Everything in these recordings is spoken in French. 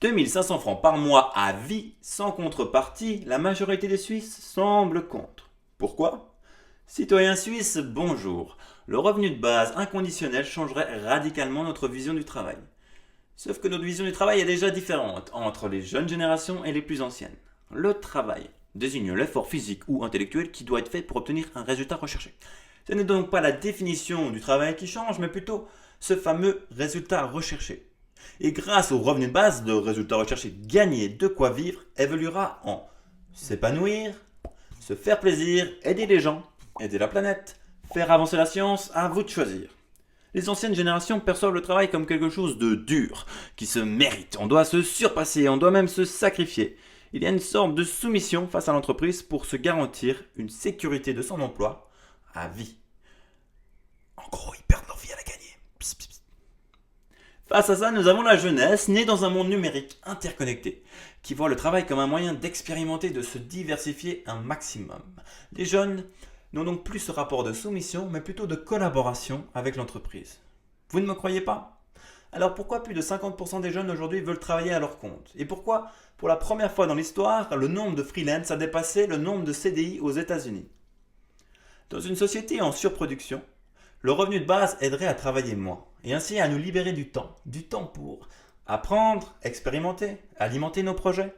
2 500 francs par mois à vie, sans contrepartie, la majorité des Suisses semble contre. Pourquoi? Citoyens suisses, bonjour. Le revenu de base inconditionnel changerait radicalement notre vision du travail. Sauf que notre vision du travail est déjà différente entre les jeunes générations et les plus anciennes. Le travail désigne l'effort physique ou intellectuel qui doit être fait pour obtenir un résultat recherché. Ce n'est donc pas la définition du travail qui change, mais plutôt ce fameux résultat recherché. Et grâce au revenu de base, le résultat recherché gagner de quoi vivre évoluera en s'épanouir, se faire plaisir, aider les gens, aider la planète, faire avancer la science, à vous de choisir. Les anciennes générations perçoivent le travail comme quelque chose de dur, qui se mérite. On doit se surpasser, on doit même se sacrifier. Il y a une sorte de soumission face à l'entreprise pour se garantir une sécurité de son emploi à vie. En gros, ils perdent leur vie à la gagner. Psst, psst, psst. Face à ça, nous avons la jeunesse, née dans un monde numérique interconnecté, qui voit le travail comme un moyen d'expérimenter, de se diversifier un maximum. Les jeunes n'ont donc plus ce rapport de soumission, mais plutôt de collaboration avec l'entreprise. Vous ne me croyez pas? Alors pourquoi plus de 50% des jeunes aujourd'hui veulent travailler à leur compte? Et pourquoi, pour la première fois dans l'histoire, le nombre de freelance a dépassé le nombre de CDI aux États-Unis? Dans une société en surproduction, le revenu de base aiderait à travailler moins, et ainsi à nous libérer du temps pour apprendre, expérimenter, alimenter nos projets,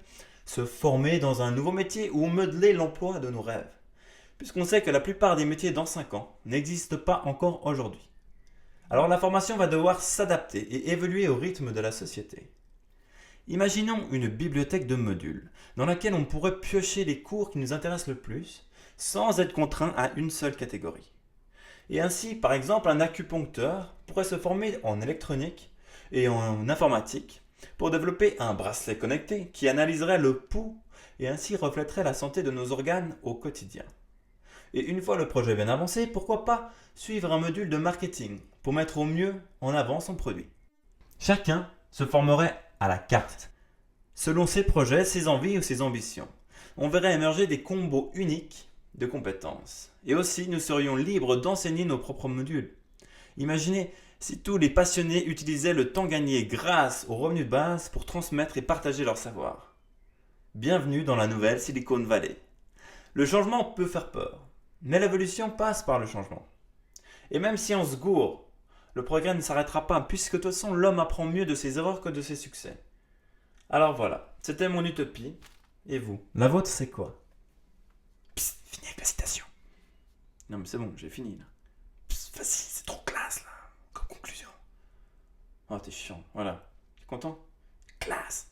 se former dans un nouveau métier ou modeler l'emploi de nos rêves. Puisqu'on sait que la plupart des métiers dans 5 ans n'existent pas encore aujourd'hui. Alors la formation va devoir s'adapter et évoluer au rythme de la société. Imaginons une bibliothèque de modules dans laquelle on pourrait piocher les cours qui nous intéressent le plus sans être contraint à une seule catégorie. Et ainsi, par exemple, un acupuncteur pourrait se former en électronique et en informatique pour développer un bracelet connecté qui analyserait le pouls et ainsi reflèterait la santé de nos organes au quotidien. Et une fois le projet bien avancé, pourquoi pas suivre un module de marketing pour mettre au mieux en avant son produit. Chacun se formerait à la carte, selon ses projets, ses envies ou ses ambitions. On verrait émerger des combos uniques de compétences. Et aussi, nous serions libres d'enseigner nos propres modules. Imaginez si tous les passionnés utilisaient le temps gagné grâce aux revenus de base pour transmettre et partager leur savoir. Bienvenue dans la nouvelle Silicon Valley. Le changement peut faire peur, mais l'évolution passe par le changement. Et même si on se gourre, le progrès ne s'arrêtera pas, puisque de toute façon l'homme apprend mieux de ses erreurs que de ses succès. Alors voilà, c'était mon utopie. Et vous? La vôtre, c'est quoi? Psst, fini avec la citation. Non mais c'est bon, j'ai fini là. Psst, vas-y, c'est trop classe là, comme conclusion. Oh, t'es chiant, voilà. T'es content? Classe.